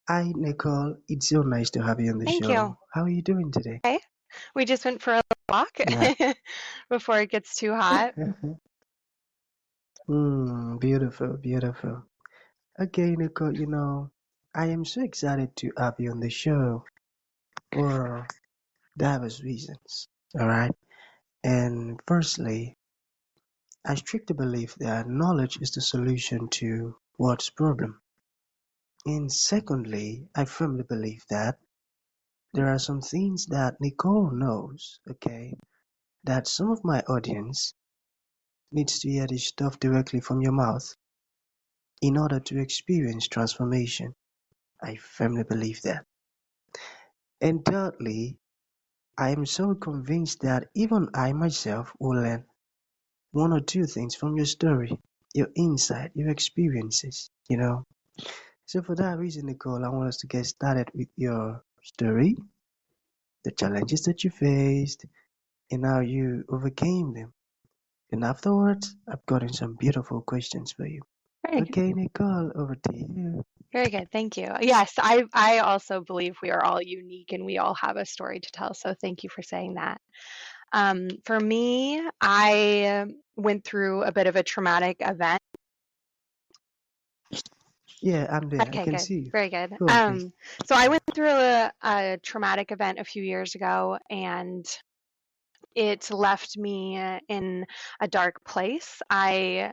Hi, Nicole. It's so nice to have you on the Thank you. show. How are you doing today? Okay. We just went for a walk Yeah. before it gets too hot. Beautiful, beautiful. Okay, Nicole, I am so excited to have you on the show for diverse reasons. All right. And firstly, I strictly believe that knowledge is the solution to what's problem. And secondly, I firmly believe that there are some things that Nicole knows, okay, that some of my audience needs to hear this stuff directly from your mouth in order to experience transformation. I firmly believe that. And thirdly, I am so convinced that even I myself will learn one or two things from your story, your insight, your experiences. So for that reason, Nicole, I want us to get started with your story, the challenges that you faced, and how you overcame them. And afterwards, I've gotten some beautiful questions for you. Very good. Okay, Nicole, over to you. Very good. Thank you. Yes, I also believe we are all unique and we all have a story to tell. So thank you for saying that. For me, I went through a bit of a traumatic event. Yeah, I'm there. I Okay, can good. see you. Very good. Go on, please. So I went through a traumatic event a few years ago, and it left me in a dark place. I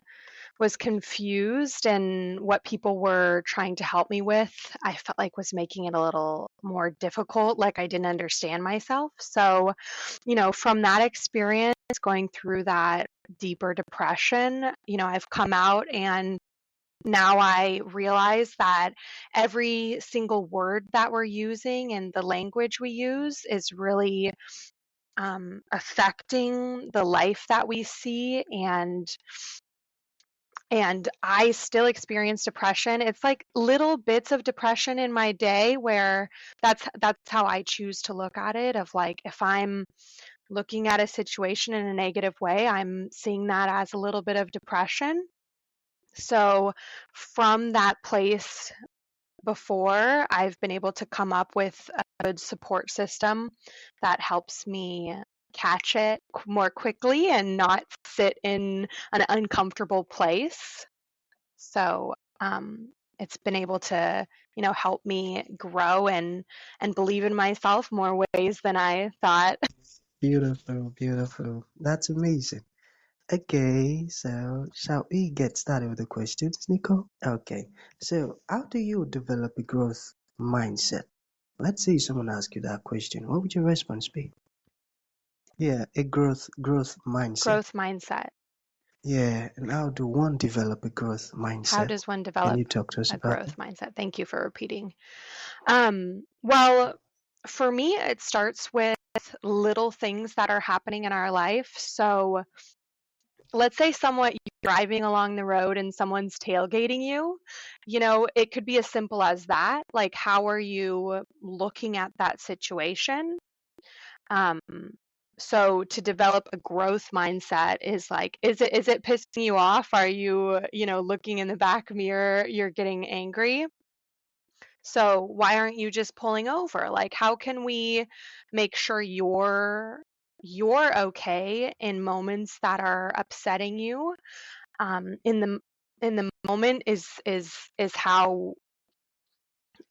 was confused, and what people were trying to help me with, I felt like was making it a little more difficult, like I didn't understand myself. So, from that experience, going through that deeper depression, I've come out, and now I realize that every single word that we're using and the language we use is really affecting the life that we see. And I still experience depression. It's like little bits of depression in my day where that's how I choose to look at it, of like, if I'm looking at a situation in a negative way, I'm seeing that as a little bit of depression. So from that place before, I've been able to come up with a good support system that helps me catch it more quickly and not sit in an uncomfortable place. So it's been able to, help me grow and believe in myself more ways than I thought. Beautiful, beautiful. That's amazing. Okay, so shall we get started with the questions, Nicole? Okay, so how do you develop a growth mindset? Let's say someone asks you that question. What would your response be? Yeah, a growth mindset. Growth mindset. Yeah, and how do one develop a growth How mindset? does one Can develop you talk to us a about that? growth mindset? Thank you for repeating. Well, for me, it starts with little things that are happening in our life. So let's say you're driving along the road and someone's tailgating you. It could be as simple as that. Like, how are you looking at that situation? Um, so to develop a growth mindset is like, is it pissing you off? Are you, looking in the back mirror, you're getting angry? So why aren't you just pulling over? Like, how can we make sure you're okay in moments that are upsetting you? In the moment is how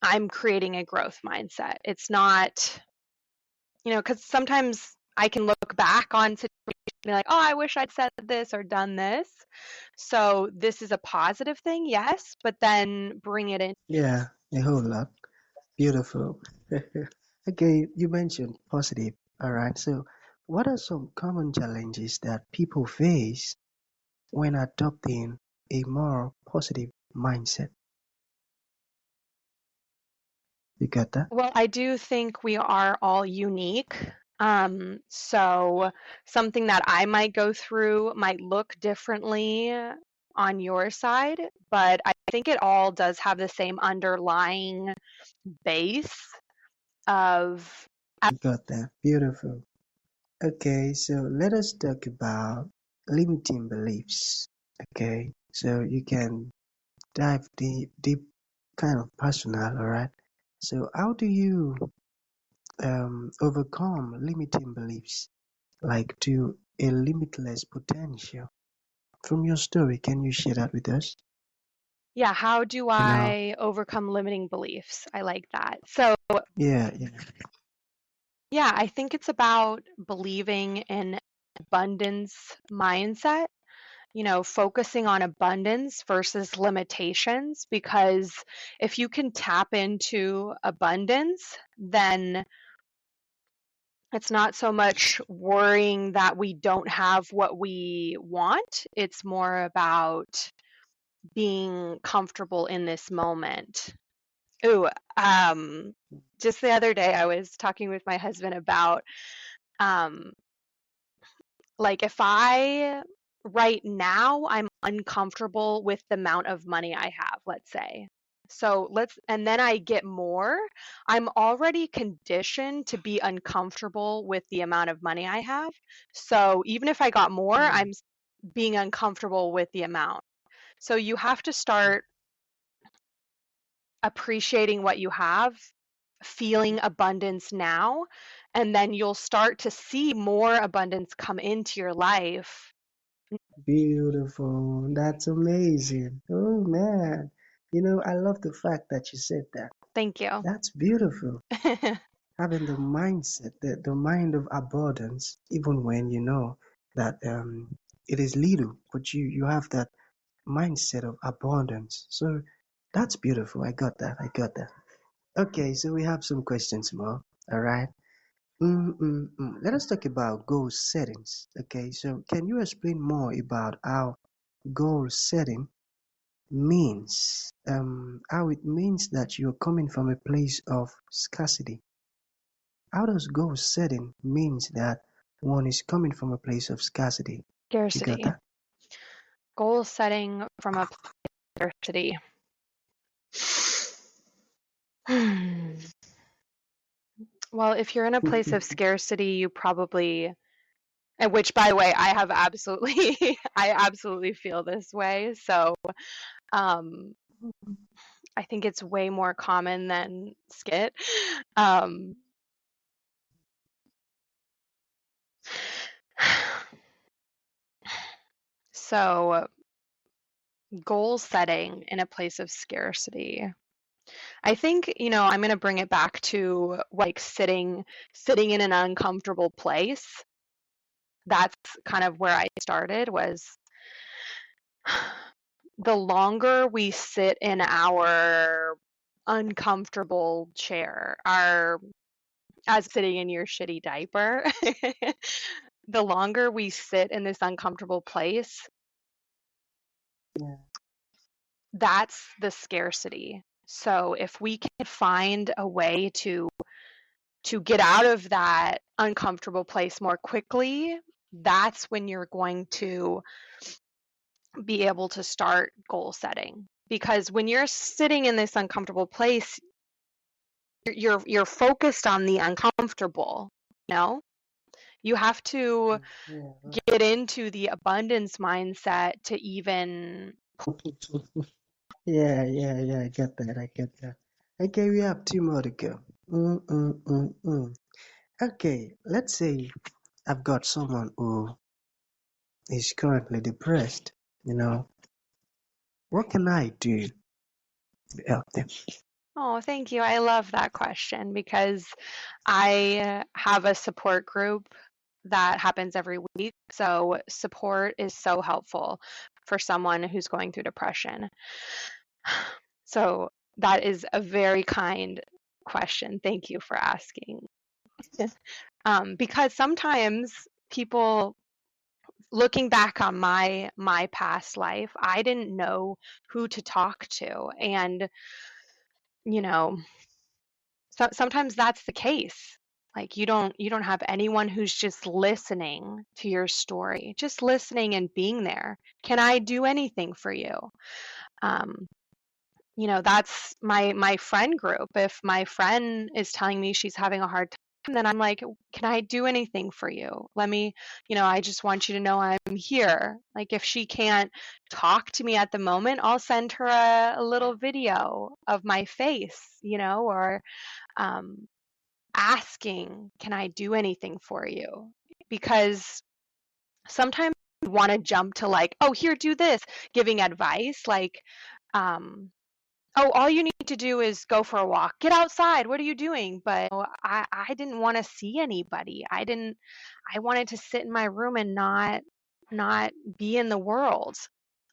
I'm creating a growth mindset. It's not, because sometimes I can look back on situations and be like, oh, I wish I'd said this or done this. So this is a positive thing, yes, but then bring it in. Yeah, a whole lot. Beautiful. Okay, you mentioned positive. All right, so what are some common challenges that people face when adopting a more positive mindset? You got that? Well, I do think we are all unique. So something that I might go through might look differently on your side, but I think it all does have the same underlying base of. You got that. Beautiful. Okay, so let us talk about limiting beliefs. Okay, so you can dive deep, kind of personal, all right? So how do you overcome limiting beliefs, like to a limitless potential? From your story, can you share that with us? Yeah, how do You know, I overcome limiting beliefs? I like that. So, yeah, yeah. yeah, I think it's about believing in abundance mindset, focusing on abundance versus limitations, because if you can tap into abundance, then it's not so much worrying that we don't have what we want. It's more about being comfortable in this moment. Ooh, just the other day, I was talking with my husband about um, like if I right now I'm uncomfortable with the amount of money I have, let's say. So and then I get more, I'm already conditioned to be uncomfortable with the amount of money I have. So even if I got more, Hmm. being uncomfortable with the amount. So you have to start appreciating what you have, feeling abundance now, and then you'll start to see more abundance come into your life. Beautiful. That's amazing. Oh man. I love the fact that you said that. Thank you. That's beautiful. Having the mindset, the mind of abundance, even when you know that it is little, but you have that mindset of abundance. So that's beautiful. I got that. I got that. Okay, so we have some questions more. All right. Let us talk about goal settings. Okay, so can you explain more about how goal setting means, how it means that you're coming from a place of scarcity? How does goal setting means that one is coming from a place of scarcity? You got Scarcity. that? Goal setting from a scarcity. Well, if you're in a place of scarcity, you probably, and which by the way, I have absolutely, I absolutely feel this way. So, um, I think it's way more common than skit. Um, so goal setting in a place of scarcity. I think, I'm going to bring it back to like sitting in an uncomfortable place. That's kind of where I started was the longer we sit in our uncomfortable chair, our as sitting in your shitty diaper, the longer we sit in this uncomfortable place, Yeah. that's the scarcity. So if we can find a way to get out of that uncomfortable place more quickly, that's when you're going to be able to start goal setting. Because when you're sitting in this uncomfortable place, you're focused on the uncomfortable, you know? You have to Yeah. get into the abundance mindset to even Yeah, yeah, yeah. I get that. I get that. Okay, we have two more to go. Okay, let's say I've got someone who is currently depressed. You know, what can I do to help them? Oh, thank you. I love that question because I have a support group that happens every week. So, support is so helpful for someone who's going through depression. So, that is a very kind question. Thank you for asking. Because sometimes people looking back on my past life, I didn't know who to talk to, and you know sometimes that's the case. Like you don't have anyone who's just listening to your story, just listening and being there. Can I do anything for you? um, that's my friend group. If my friend is telling me she's having a hard And then I'm like, can I do anything for you? Let me, I just want you to know I'm here. Like if she can't talk to me at the moment, I'll send her a little video of my face, or um, asking, can I do anything for you? Because sometimes we want to jump to like, oh, here, do this, giving advice, like, um, oh, all you need to do is go for a walk. Get outside. What are you doing? But I didn't want to see anybody. I wanted to sit in my room and not be in the world,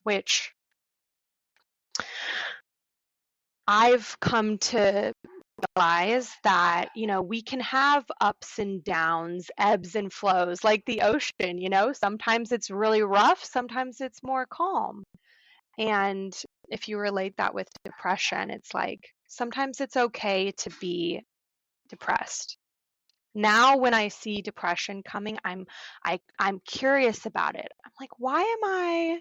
which I've come to realize that, we can have ups and downs, ebbs and flows like the ocean, sometimes it's really rough, sometimes it's more calm. And if you relate that with depression, it's like sometimes it's okay to be depressed. Now when I see depression coming, I'm curious about it. I'm like, why am I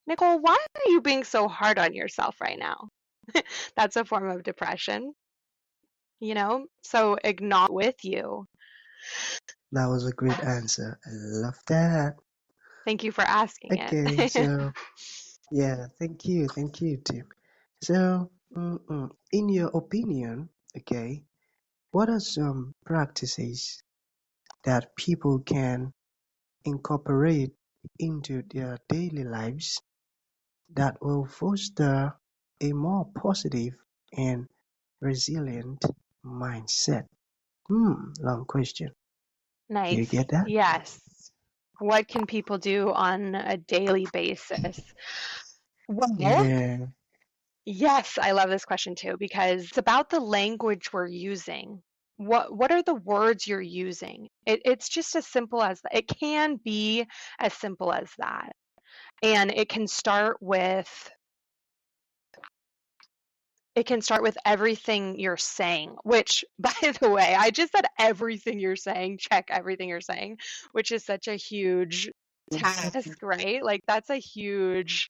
Nicole, why are you being so hard on yourself right now? That's a form of depression, So acknowledge with you. That was a great answer. I love that. Thank you for asking Okay, it. so yeah, thank you, Tim. So, in your opinion, okay, what are some practices that people can incorporate into their daily lives that will foster a more positive and resilient mindset? Long question. Do you Nice. get that? Yes. What can people do on a daily basis? Well, Yeah. yes, I love this question too because it's about the language we're using. What are the words you're using? It's just as simple as that. It can be as simple as that. And it can start with everything you're saying, which, by the way, I just said everything you're saying, check everything you're saying, which is such a huge task, right? Like, that's a huge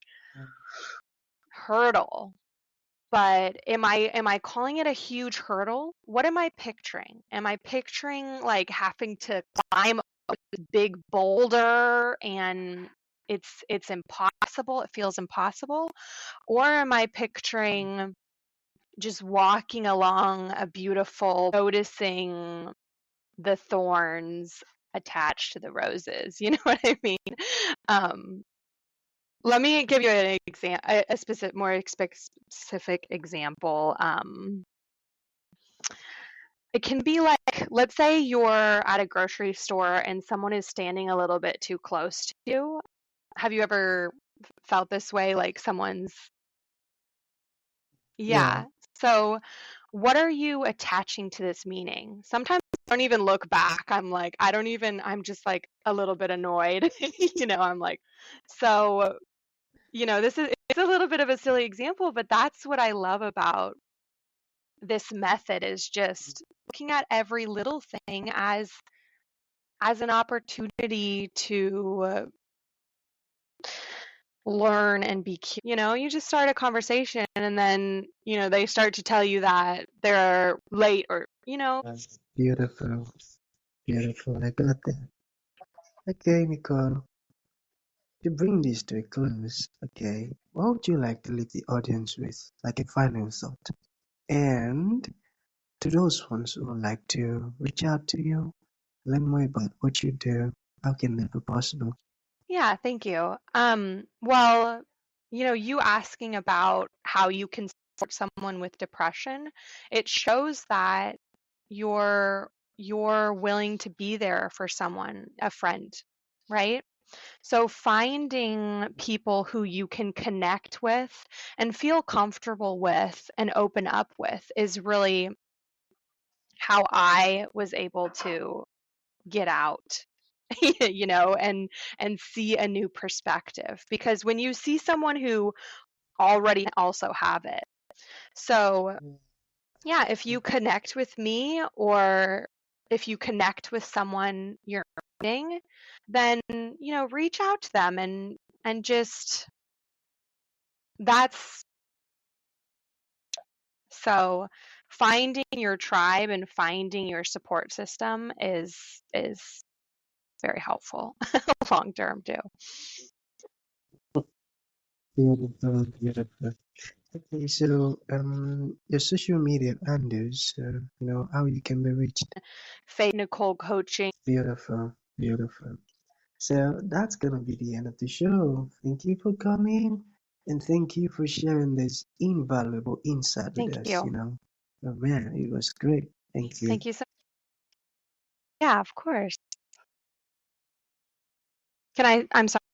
hurdle. But am I calling it a huge hurdle? What am I picturing? Am I picturing like having to climb a big boulder and it's impossible, it feels impossible? Or am I picturing just walking along a beautiful, noticing the thorns attached to the roses? You know what I mean? Um, Let me give you an example, a more specific example. It can be like, let's say you're at a grocery store and someone is standing a little bit too close to you. Have you ever felt this way? Like someone's, Yeah. yeah. So, what are you attaching to this meaning? Sometimes I don't even look back. I'm just like a little bit annoyed. I'm like, so, it's a little bit of a silly example, but that's what I love about this method is just looking at every little thing as an opportunity to learn and be you just start a conversation and then they start to tell you that they're late or Beautiful. Beautiful. I got that. Okay, Nicole. To bring this to a close, okay, what would you like to leave the audience with, like a final thought? And to those ones who would like to reach out to you, learn more about what you do, how can that be possible? yeah, thank you. Well, you asking about how you can support someone with depression, it shows that you're willing to be there for someone, a friend, right? So finding people who you can connect with and feel comfortable with and open up with is really how I was able to get out, and see a new perspective. Because when you see someone who already also have it. So yeah, if you connect with me or if you connect with someone you're meeting, then reach out to them and just that's So finding your tribe and finding your support system is very helpful long term too. Beautiful, beautiful. Okay, so your social media handles, how you can be reached. Faith Nicole coaching. Beautiful, beautiful. So that's gonna be the end of the show. Thank you for coming, and thank you for sharing this invaluable insight with Thank us. you. Oh man, it was great. Thank you. Thank you so. Yeah, of course. I'm sorry.